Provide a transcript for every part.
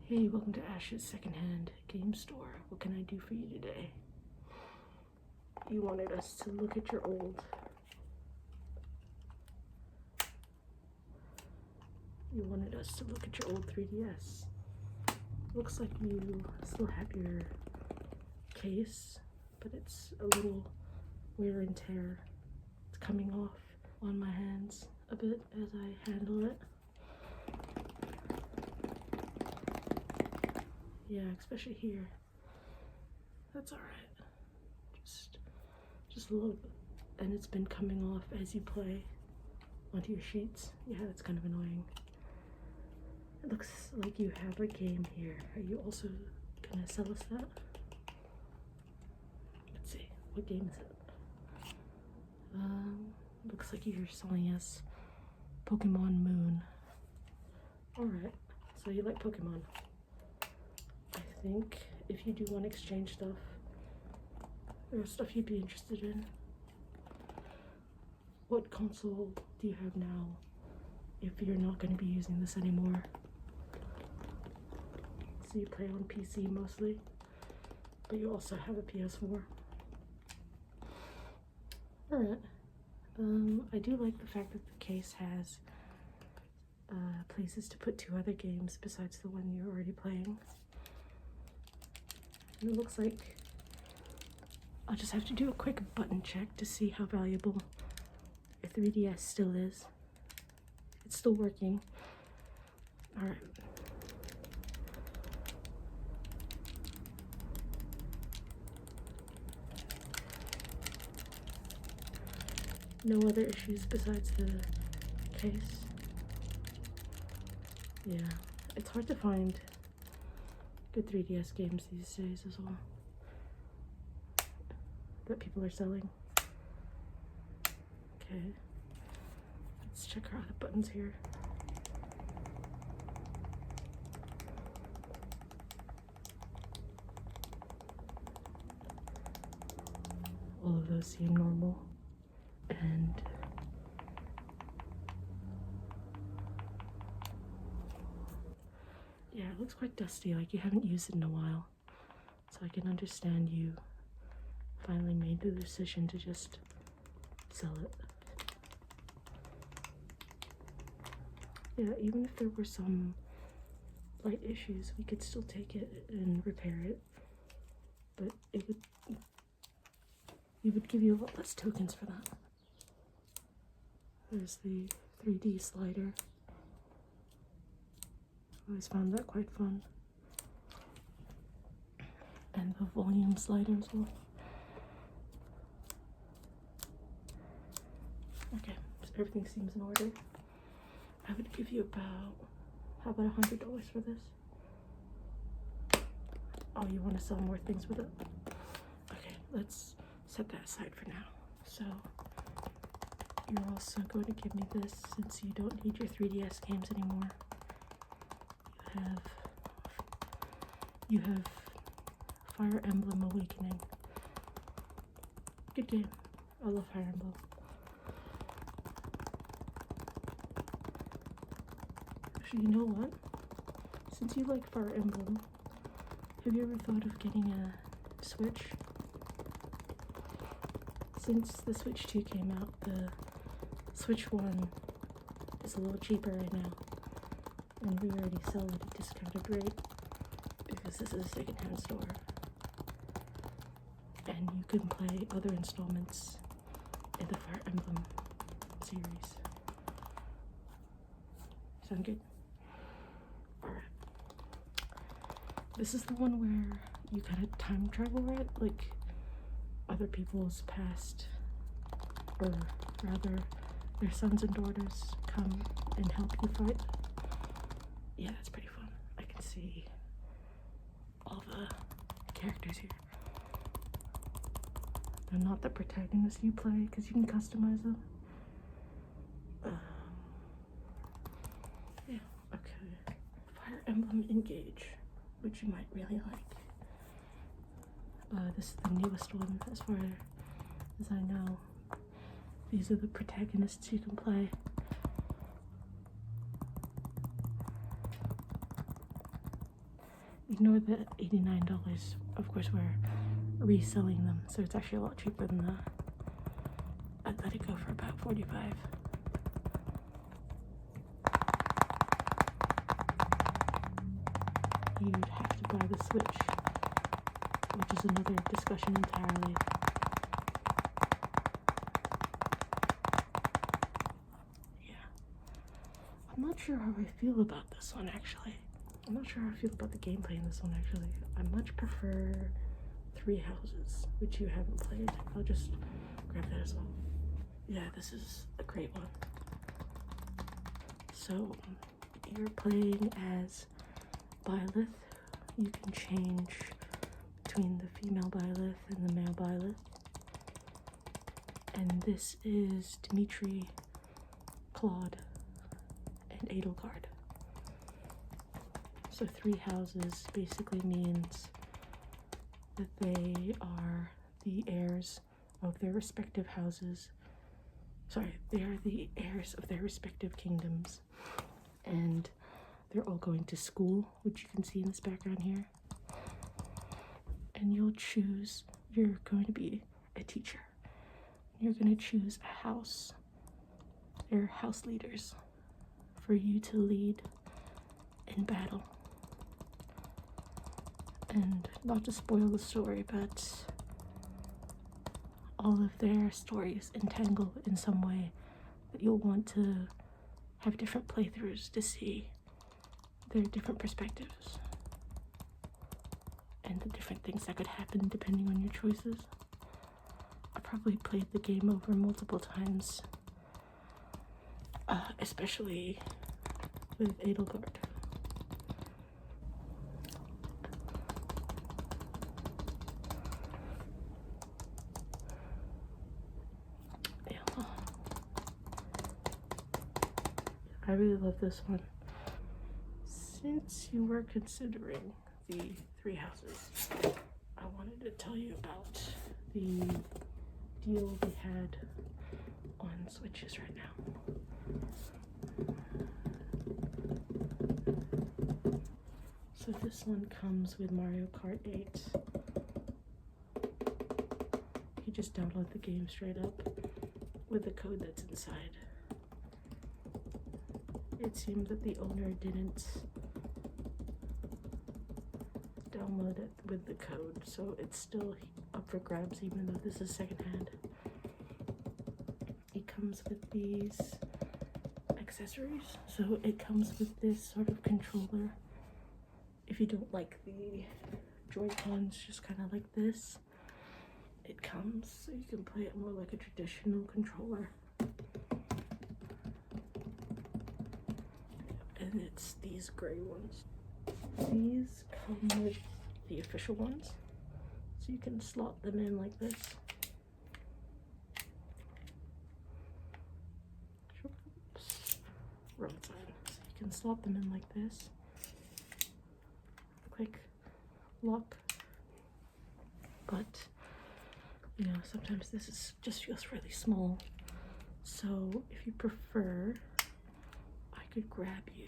Hey, welcome to Ash's secondhand game store. What can I do for you today? You wanted us to look at your old... You wanted us to look at your old 3DS. Looks like you still have your case, but it's a little wear and tear. It's coming off on my hands a bit as I handle it. Yeah, especially here. That's alright. Just a little bit. And it's been coming off as you play onto your sheets. Yeah, that's kind of annoying. It looks like you have a game here. Are you also gonna sell us that? Let's see, what game is it? Looks like you're selling us Pokemon Moon. Alright, so you like Pokemon. I think if you do want to exchange stuff, there's stuff you'd be interested in. What console do you have now if you're not going to be using this anymore? So you play on PC mostly, but you also have a PS4. Alright. I do like the fact that the case has places to put 2 other games besides the one you're already playing. And it looks like I'll just have to do a quick button check to see how valuable your 3DS still is. It's still working. Alright. No other issues besides the case. Yeah, it's hard to find good 3DS games these days as well that people are selling. Okay, let's check our other buttons here. All of those seem normal. And yeah, it looks quite dusty, like you haven't used it in a while. So I can understand you finally made the decision to just sell it. Yeah, even if there were some light issues, we could still take it and repair it. But we would give you a lot less tokens for that. There's the 3D slider. I always found that quite fun. And the volume slider as well. Okay, so everything seems in order. I would give you how about $100 for this? Oh, you want to sell more things with it? Okay, let's set that aside for now. So, you're also going to give me this since you don't need your 3DS games anymore. You have Fire Emblem Awakening. Good game. I love Fire Emblem. Actually, you know what? Since you like Fire Emblem, have you ever thought of getting a Switch? Since the Switch 2 came out, the Switch 1 is a little cheaper right now. And we already sell it at a discounted rate because this is a secondhand store. And you can play other installments in the Fire Emblem series. Sound good? Alright. This is the one where you kind of time travel, right? Like other people's past, or rather their sons and daughters come and help you fight. Yeah, that's pretty fun. I can see all the characters here. They're not the protagonists you play because you can customize them. Yeah, okay. Fire Emblem Engage, which you might really like. This is the newest one as far as I know. These are the protagonists you can play. Ignore the $89. Of course, we're reselling them, so it's actually a lot cheaper than that. I'd let it go for about $45. You'd have to buy the Switch, which is another discussion entirely. Yeah. I'm not sure how I feel about this one, actually. I'm not sure how I feel about the gameplay in this one, actually. I much prefer Three Houses, which you haven't played. I'll just grab that as well. Yeah, this is a great one. So, you're playing as Byleth. You can change between the female Byleth and the male Byleth. And this is Dimitri, Claude, and Edelgard. So Three Houses basically means that they are the heirs of their respective houses. Sorry, they are the heirs of their respective kingdoms. And they're all going to school, which you can see in this background here. And you're going to be a teacher. You're going to choose a house. They're house leaders for you to lead in battle. And not to spoil the story, but all of their stories entangle in some way that you'll want to have different playthroughs to see their different perspectives and the different things that could happen depending on your choices. I probably played the game over multiple times, especially with Edelgard. I really love this one. Since you were considering the Three Houses, I wanted to tell you about the deal we had on Switches right now. So this one comes with Mario Kart 8. You just download the game straight up with the code that's inside. It seemed that the owner didn't download it with the code, so it's still up for grabs even though this is secondhand. It comes with these accessories. So it comes with this sort of controller. If you don't like the Joy-Cons just kind of like this, it comes so you can play it more like a traditional controller. And it's these gray ones. These come with the official ones, so you can slot them in like this. Wrong side. So you can slot them in like this. Click, lock. But you know, sometimes this just feels really small. So if you prefer, I could grab you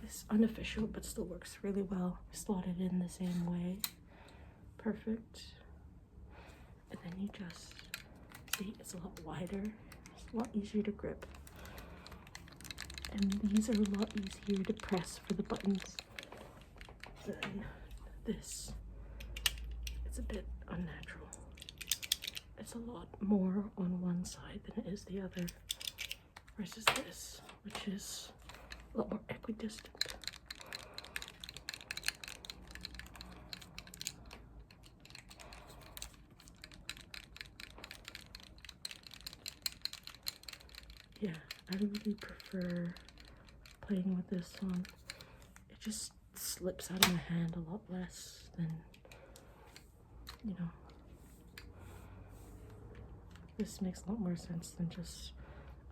this unofficial but still works really well. Slot it in the same way. Perfect. And then you just see it's a lot wider. It's a lot easier to grip. And these are a lot easier to press for the buttons than this. It's a bit unnatural. It's a lot more on one side than it is the other, versus this, which is a lot more equidistant. Yeah, I really prefer playing with this one. It just slips out of my hand a lot less than, you know. This makes a lot more sense than just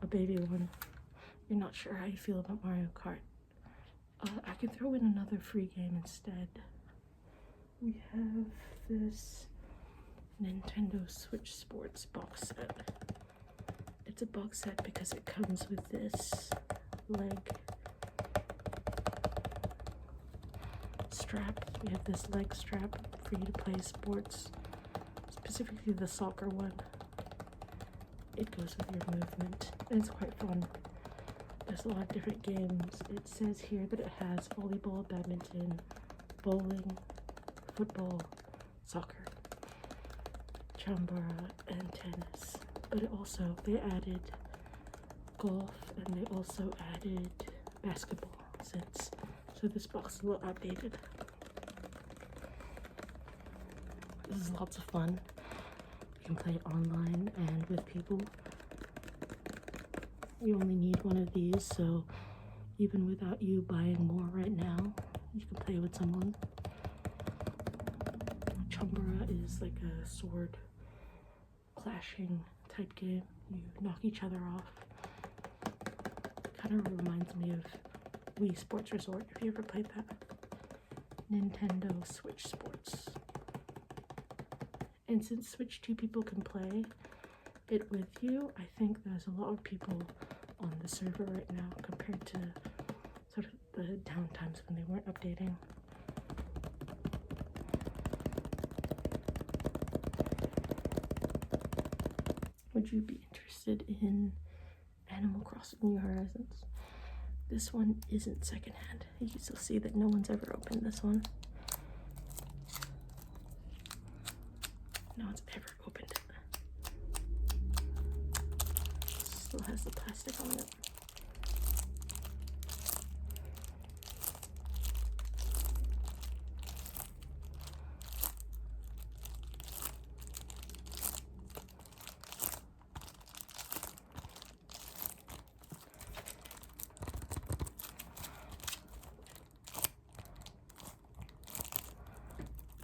a baby one. You're not sure how you feel about Mario Kart. I can throw in another free game instead. We have this Nintendo Switch Sports box set. It's a box set because it comes with this leg strap. We have this leg strap for you to play sports, specifically the soccer one. It goes with your movement, and it's quite fun. There's a lot of different games. It says here that it has volleyball, badminton, bowling, football, soccer, chambara, and tennis. But they added golf, and they also added basketball so this box is a little outdated. This is lots of fun. You can play online and with people. You only need one of these, so even without you buying more right now, you can play with someone. Chambara is like a sword clashing type game. You knock each other off. Kind of reminds me of Wii Sports Resort, if you ever played that. Nintendo Switch Sports. And since Switch 2 people can play it with you, I think there's a lot of people on the server right now compared to sort of the downtimes when they weren't updating. Would you be interested in Animal Crossing New Horizons? This one isn't secondhand. You can still see that no one's ever opened this one. No one's ever opened it. Still has the plastic on it.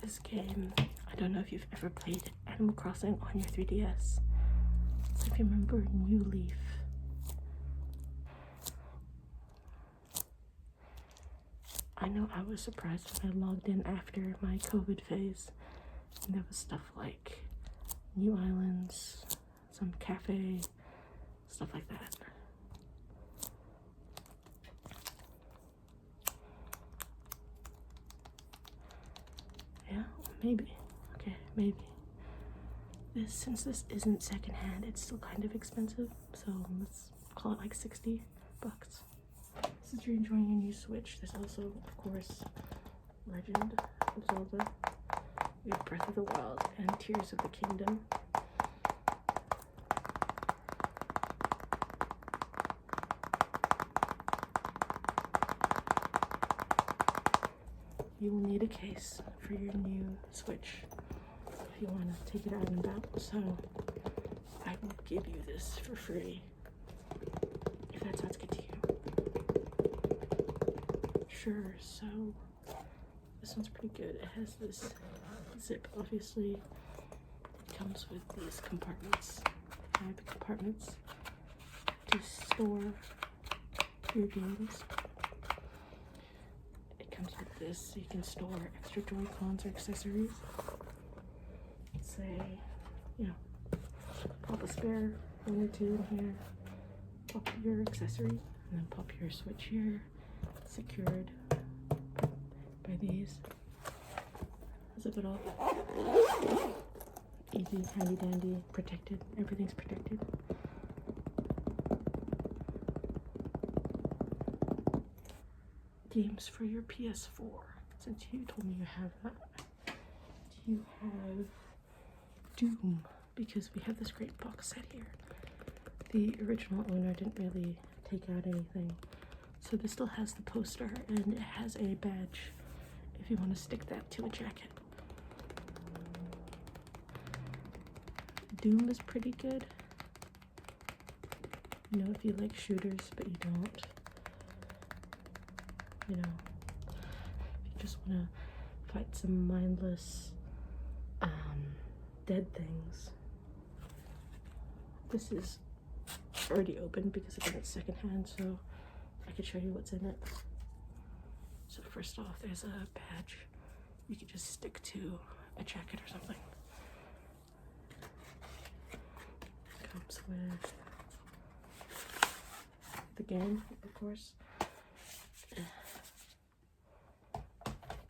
This game, I don't know if you've ever played Animal Crossing on your 3DS. So if you remember New Leaf. I know I was surprised when I logged in after my COVID phase, and there was stuff like New Islands, some cafe, stuff like that. Yeah, maybe. Okay, maybe. Since this isn't secondhand, it's still kind of expensive, so let's call it like $60. Since you're enjoying your new Switch, there's also, of course, Legend of Zelda. We have Breath of the Wild and Tears of the Kingdom. You will need a case for your new Switch if you want to take it out and about, so I will give you this for free if that sounds good to you. Sure, so this one's pretty good. It has this zip, obviously. It comes with these compartments, 5 compartments to store your games. Comes with this, so you can store extra Joy-Cons or accessories. Say, pop a spare 1 or 2 in here, pop your accessory, and then pop your Switch here, secured by these. Zip it off. Easy, handy dandy, protected. Everything's protected. Games for your PS4. Since you told me you have that, do you have Doom? Because we have this great box set here. The original owner didn't really take out anything, so this still has the poster and it has a badge if you want to stick that to a jacket. Doom is pretty good. If you like shooters but you don't. If you just want to fight some mindless, dead things. This is already open because again it's secondhand, so I could show you what's in it. So first off, there's a badge you could just stick to a jacket or something. Comes with the game, of course.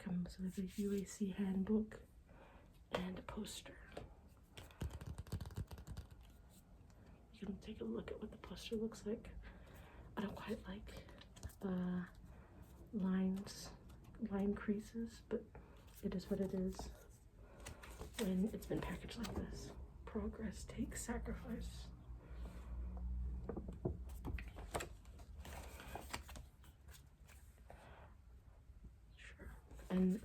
comes with a UAC handbook and a poster. You can take a look at what the poster looks like. I don't quite like the line creases, but it is what it is when it's been packaged like this. Progress takes sacrifice. Sure. And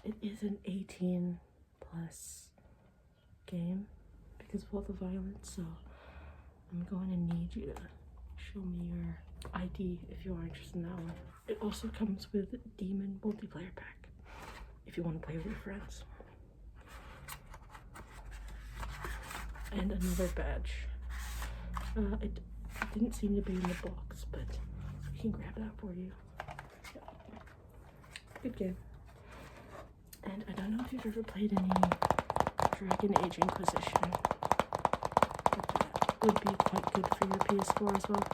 it is an 18 plus game because of all the violence, so I'm going to need you to show me your ID if you are interested in that one. It also comes with Demon multiplayer pack if you want to play with your friends. And another badge. It didn't seem to be in the box, but we can grab that for you. Yeah. Good game. And I don't know if you've ever played any Dragon Age Inquisition, but that would be quite good for your PS4 as well.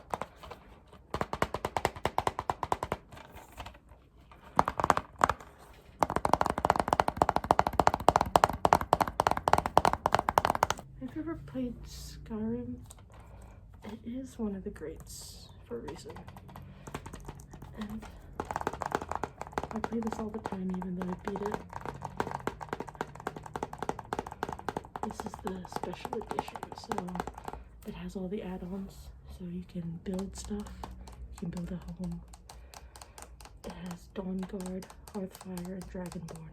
Have you ever played Skyrim? It is one of the greats for a reason. And I play this all the time even though I beat it. This is the special edition, so it has all the add-ons, so you can build stuff, you can build a home. It has Dawnguard, Hearthfire, and Dragonborn.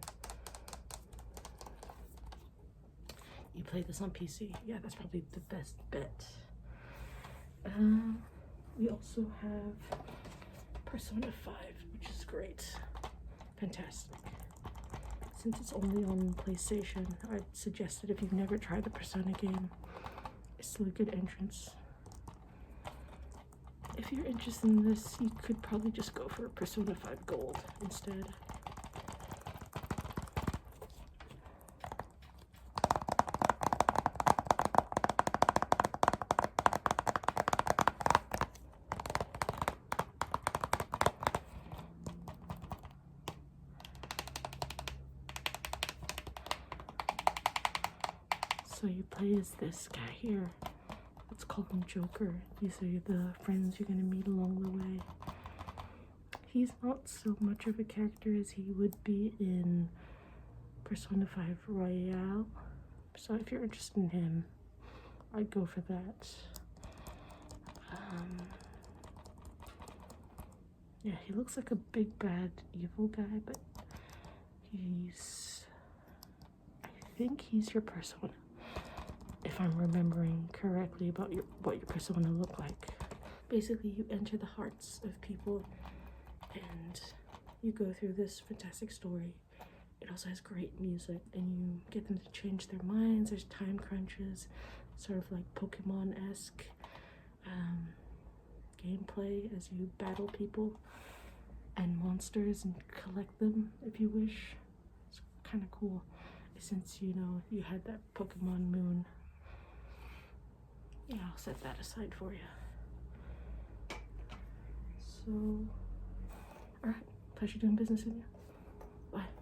You play this on PC, yeah, that's probably the best bet. We also have Persona 5, which is great. Fantastic. Since it's only on PlayStation, I'd suggest that if you've never tried a Persona game, it's still a good entrance. If you're interested in this, you could probably just go for Persona 5 Gold instead. So you play as this guy here. Let's call him Joker. These are the friends you're gonna meet along the way. He's not so much of a character as he would be in Persona 5 Royale. So if you're interested in him, I'd go for that. Yeah, he looks like a big bad evil guy, but I think he's your persona. If I'm remembering correctly about what your persona look like. Basically, you enter the hearts of people and you go through this fantastic story. It also has great music and you get them to change their minds. There's time crunches, sort of like Pokemon-esque gameplay as you battle people and monsters and collect them if you wish. It's kind of cool since you know you had that Pokemon Moon. Yeah, I'll set that aside for you. So, alright, pleasure doing business with you. Bye.